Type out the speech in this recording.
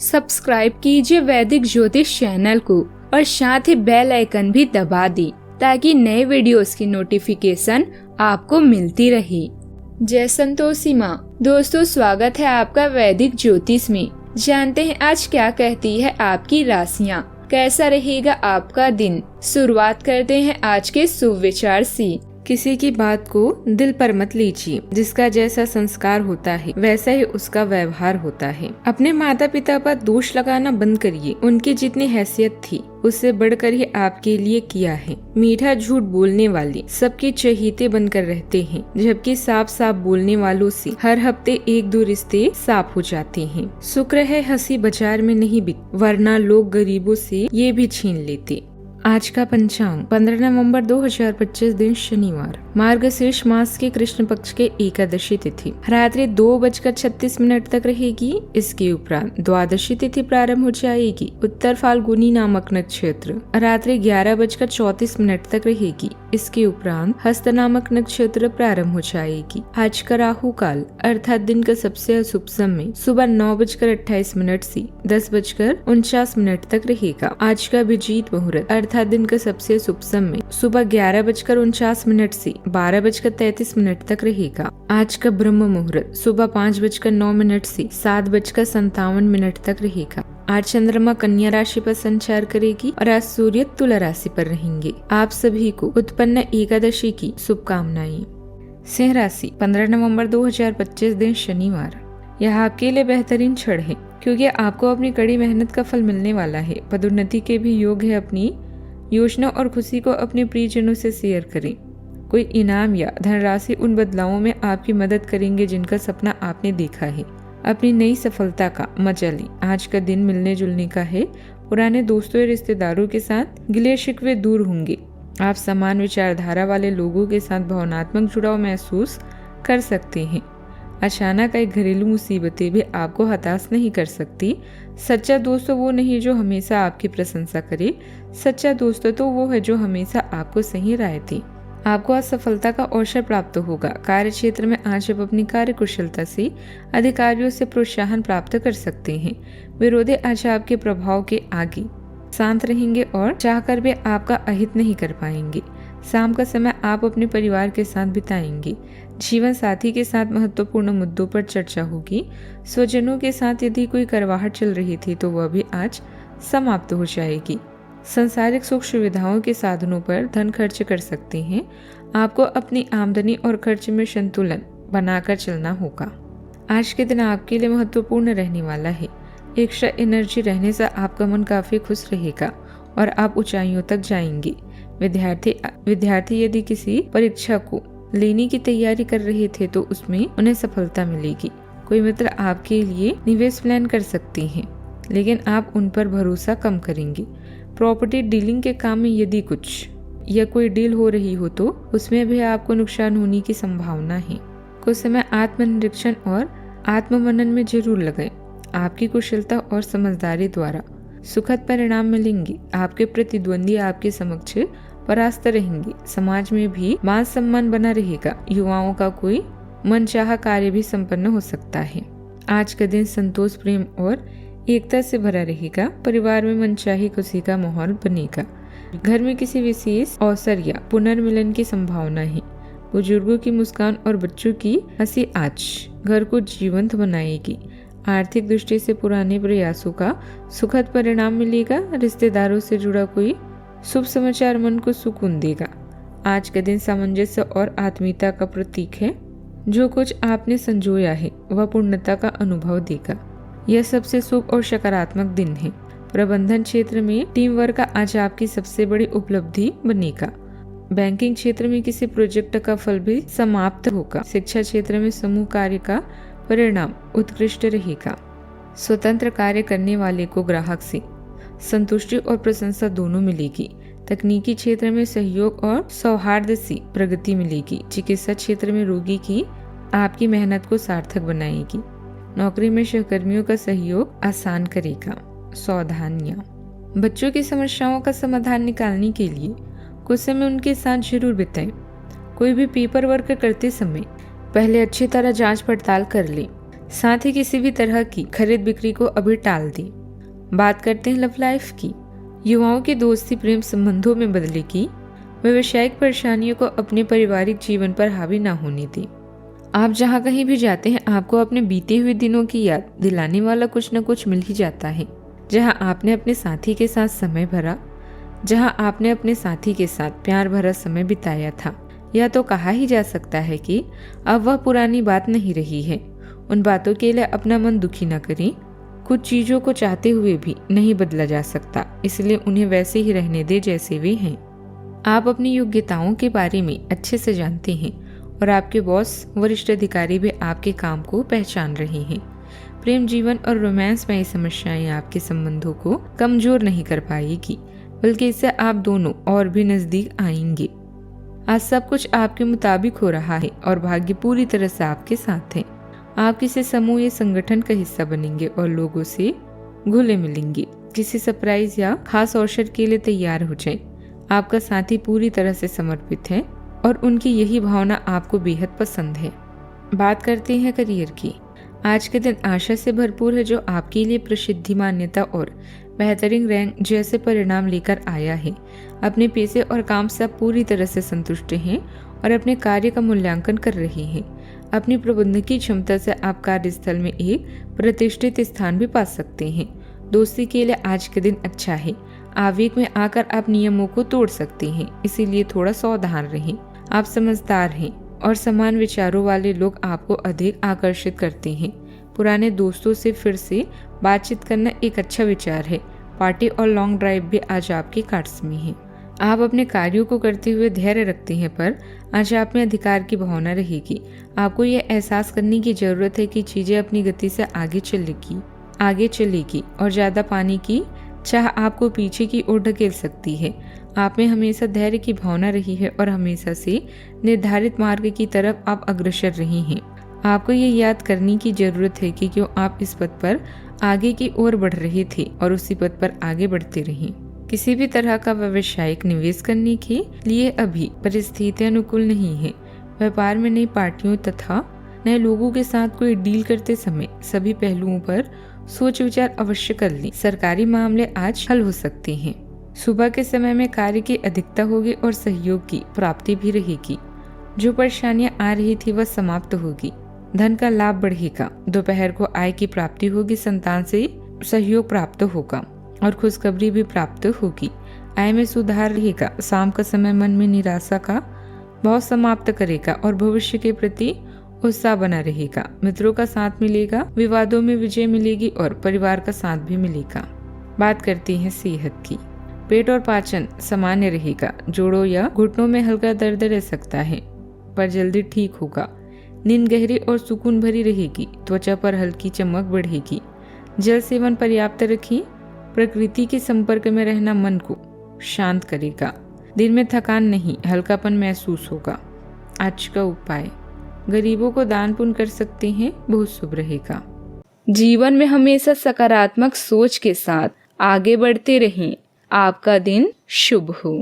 Subscribe कीजिए वैदिक ज्योतिष चैनल को और साथ ही बेल आइकन भी दबा दी ताकि नए वीडियोस की नोटिफिकेशन आपको मिलती रहे। जय संतोषी माँ। दोस्तों, स्वागत है आपका वैदिक ज्योतिष में। जानते हैं आज क्या कहती है आपकी राशियाँ, कैसा रहेगा आपका दिन। शुरुआत करते हैं आज के शुभ विचार से। किसी की बात को दिल पर मत लीजिए। जिसका जैसा संस्कार होता है वैसा ही उसका व्यवहार होता है। अपने माता पिता पर दोष लगाना बंद करिए। उनकी जितनी हैसियत थी उससे बढ़कर ही आपके लिए किया है। मीठा झूठ बोलने वाले सबके चहेते बनकर रहते हैं, जबकि साफ साफ बोलने वालों से हर हफ्ते एक दो रिश्ते साफ हो जाते हैं। शुक्र है हंसी बाजार में नहीं बिक, वरना लोग गरीबों से ये भी छीन लेते। आज का पंचांग 15 नवंबर 2025 दिन शनिवार, मार्गशीर्ष मास के कृष्ण पक्ष के एकादशी तिथि रात्रि 2:36 तक रहेगी। इसके उपरांत द्वादशी तिथि प्रारंभ हो जाएगी। उत्तर फाल्गुनी नामक नक्षत्र रात्रि 11:34 तक रहेगी। इसके उपरांत हस्त नामक नक्षत्र प्रारंभ हो जाएगी। आज का राहु काल अर्थात दिन का सबसे अशुभ समय सुबह 9:28 से 10:49 तक रहेगा। आज का अभिजीत मुहूर्त अर्थात दिन का सबसे शुभ समय सुबह 11:49 से 12:33 तक रहेगा। आज का ब्रह्म मुहूर्त सुबह 5:09 से 7:57 तक रहेगा। आज चंद्रमा कन्या राशि पर संचार करेगी और आज सूर्य तुला राशि पर रहेंगे। आप सभी को उत्पन्न एकादशी की शुभकामनाएं। सिंह राशि 15 नवंबर 2025 दिन शनिवार, यह आपके लिए बेहतरीन क्षण है क्योंकि आपको अपनी कड़ी मेहनत का फल मिलने वाला है। पदोन्नति के भी योग है। अपनी योजना और खुशी को अपने प्रियजनों से शेयर करें। कोई इनाम या धनराशि उन बदलावों में आपकी मदद करेंगे जिनका सपना आपने देखा है। अपनी नई सफलता का मजा लें। आज का दिन मिलने जुलने का है। पुराने दोस्तों या रिश्तेदारों के साथ गिले शिकवे दूर होंगे। आप समान विचारधारा वाले लोगों के साथ भावनात्मक जुड़ाव महसूस कर सकते हैं। अचानक आई घरेलू मुसीबतें भी आपको हताश नहीं कर सकती। सच्चा दोस्त वो नहीं जो हमेशा आपकी प्रशंसा करे, सच्चा दोस्त तो वो है जो हमेशा आपको सही राय दे। आपको आज सफलता का अवसर प्राप्त होगा। कार्य क्षेत्र में आज आप अपनी कार्य कुशलता से अधिकारियों से प्रोत्साहन प्राप्त कर सकते हैं। विरोधी आज आपके प्रभाव के आगे शांत रहेंगे और चाहकर भी आपका अहित नहीं कर पाएंगे। शाम का समय आप अपने परिवार के साथ बिताएंगे। जीवन साथी के साथ महत्वपूर्ण मुद्दों पर चर्चा होगी। स्वजनों के साथ यदि कोई करवाहट चल रही थी तो वह भी आज समाप्त हो जाएगी। संसारिक सुख सुविधाओं के साधनों पर धन खर्च कर सकते हैं। आपको अपनी आमदनी और खर्च में संतुलन बनाकर चलना होगा। आज के दिन आपके लिए महत्वपूर्ण रहने वाला है। एक्स्ट्रा एनर्जी रहने से आपका मन काफी खुश रहेगा और आप ऊंचाइयों तक जाएंगे। विद्यार्थी यदि किसी परीक्षा को लेने की तैयारी कर रहे थे तो उसमें उन्हें सफलता मिलेगी। कोई मित्र आपके लिए निवेश प्लान कर सकते हैं, लेकिन आप उन पर भरोसा कम करेंगे। प्रॉपर्टी डीलिंग के काम में यदि कुछ या कोई डील हो रही हो तो उसमें भी आपको नुकसान होने की संभावना है। कुछ समय आत्मनिरीक्षण और आत्ममनन में जरूर लगाएं। आपकी कुशलता और समझदारी द्वारा सुखद परिणाम मिलेंगे। आपके प्रतिद्वंदी आपके समक्ष परास्त रहेंगे। समाज में भी मान सम्मान बना रहेगा। युवाओं का कोई मनचाहा कार्य भी संपन्न हो सकता है। आज का दिन संतोष, प्रेम और एकता से भरा रहेगा। परिवार में मनचाही खुशी का माहौल बनेगा। घर में किसी विशेष अवसर या पुनर्मिलन की संभावना है। बुजुर्गों की मुस्कान और बच्चों की हंसी आज घर को जीवंत बनाएगी। आर्थिक दृष्टि से पुराने प्रयासों का सुखद परिणाम मिलेगा। रिश्तेदारों से जुड़ा कोई शुभ समाचार मन को सुकून देगा। आज का दिन सामंजस्य और आत्मीयता का प्रतीक है। जो कुछ आपने संजोया है वह पूर्णता का अनुभव देगा। यह सबसे शुभ और सकारात्मक दिन है। प्रबंधन क्षेत्र में टीम वर्क का आज आपकी सबसे बड़ी उपलब्धि बनेगा। बैंकिंग क्षेत्र में किसी प्रोजेक्ट का फल भी समाप्त होगा। शिक्षा क्षेत्र में समूह कार्य का परिणाम उत्कृष्ट रहेगा। स्वतंत्र कार्य करने वाले को ग्राहक से संतुष्टि और प्रशंसा दोनों मिलेगी। तकनीकी क्षेत्र में सहयोग और सौहार्द से प्रगति मिलेगी। चिकित्सा क्षेत्र में रोगी की आपकी मेहनत को सार्थक बनाएगी। नौकरी में सहकर्मियों का सहयोग आसान करेगा। सावधानियां, बच्चों की समस्याओं का समाधान निकालने के लिए कुछ समय उनके साथ जरूर बिताएं। कोई भी पेपर वर्क करते समय पहले अच्छी तरह जांच पड़ताल कर लें साथ ही किसी भी तरह की खरीद बिक्री को अभी टाल दें। बात करते हैं लव लाइफ की। युवाओं की दोस्ती प्रेम संबंधों में बदलेगी। व्यावसायिक परेशानियों को अपने पारिवारिक जीवन पर हावी ना होने दें। आप जहाँ कहीं भी जाते हैं आपको अपने बीते हुए दिनों की याद दिलाने वाला कुछ न कुछ मिल ही जाता है। जहाँ आपने अपने साथी के साथ समय भरा, जहाँ आपने अपने साथी के साथ प्यार भरा समय बिताया था, यह तो कहा ही जा सकता है कि अब वह पुरानी बात नहीं रही है। उन बातों के लिए अपना मन दुखी न करें। कुछ चीजों को चाहते हुए भी नहीं बदला जा सकता, इसलिए उन्हें वैसे ही रहने दे जैसे वे हैं। आप अपनी योग्यताओं के बारे में अच्छे से जानते हैं और आपके बॉस वरिष्ठ अधिकारी भी आपके काम को पहचान रहे हैं। प्रेम जीवन और रोमांस में ये समस्याएं आपके संबंधों को कमजोर नहीं कर पाएगी, बल्कि इससे आप दोनों और भी नजदीक आएंगे। आज सब कुछ आपके मुताबिक हो रहा है और भाग्य पूरी तरह से आपके साथ है। आप किसी समूह या संगठन का हिस्सा बनेंगे और लोगों से घुले मिलेंगे। किसी सरप्राइज या खास अवसर के लिए तैयार हो जाएं। आपका साथी पूरी तरह से समर्पित है और उनकी यही भावना आपको बेहद पसंद है। बात करते हैं करियर की। आज के दिन आशा से भरपूर है, जो आपके लिए प्रसिद्धि, मान्यता और बेहतरीन रैंक जैसे परिणाम लेकर आया है। अपने पेशे और काम से आप पूरी तरह से संतुष्ट हैं और अपने कार्य का मूल्यांकन कर रहे हैं। अपनी प्रबंधकीय क्षमता से आप कार्यस्थल में एक प्रतिष्ठित स्थान भी पा सकते हैं। दोस्ती के लिए आज के दिन अच्छा है। आवेग में आकर आप नियमों को तोड़ सकते हैं, इसीलिए थोड़ा सावधान रहें। आप समझदार हैं और समान विचारों वाले लोग आपको अधिक आकर्षित करते हैं। पुराने दोस्तों से फिर से बातचीत करना एक अच्छा विचार है। पार्टी और लॉन्ग ड्राइव भी आज आपके कार्ड्स में है। आप अपने कार्यों को करते हुए धैर्य रखते हैं, पर आज आप में अधिकार की भावना रहेगी। आपको यह एहसास करने की जरूरत है कि चीजें अपनी गति से आगे चलेगी और ज्यादा पानी की चाह आपको पीछे की ओर ढकेल सकती है। आप में हमेशा धैर्य की भावना रही है और हमेशा से निर्धारित मार्ग की तरफ आप अग्रसर रहे हैं। आपको ये याद करने की जरूरत है कि क्यों आप इस पथ पर आगे की ओर बढ़ रहे थे और उसी पथ पर आगे बढ़ते रहें। किसी भी तरह का व्यावसायिक निवेश करने के लिए अभी परिस्थितियां अनुकूल नहीं है। व्यापार में नई पार्टियों तथा नए लोगों के साथ कोई डील करते समय सभी पहलुओं पर सोच विचार अवश्य कर लें। सरकारी मामले आज हल हो सकते हैं। सुबह के समय में कार्य की अधिकता होगी और सहयोग की प्राप्ति भी रहेगी। जो परेशानियां आ रही थी वह समाप्त होगी। धन का लाभ बढ़ेगा। दोपहर को आय की प्राप्ति होगी। संतान से सहयोग प्राप्त होगा और खुशखबरी भी प्राप्त होगी। आय में सुधार रहेगा। शाम का समय मन में निराशा का भाव समाप्त करेगा और भविष्य के प्रति उत्साह बना रहेगा। मित्रों का साथ मिलेगा। विवादों में विजय मिलेगी और परिवार का साथ भी मिलेगा। बात करते हैं सेहत की। पेट और पाचन सामान्य रहेगा। जोड़ों या घुटनों में हल्का दर्द रह सकता है, पर जल्दी ठीक होगा। नींद गहरी और सुकून भरी रहेगी। त्वचा पर हल्की चमक बढ़ेगी। जल सेवन पर्याप्त रखें। प्रकृति के संपर्क में रहना मन को शांत करेगा। दिन में थकान नहीं, हल्कापन महसूस होगा। आज का उपाय, गरीबों को दान पुण्य कर सकते हैं, बहुत शुभ रहेगा। जीवन में हमेशा सकारात्मक सोच के साथ आगे बढ़ते रहें। आपका दिन शुभ हो।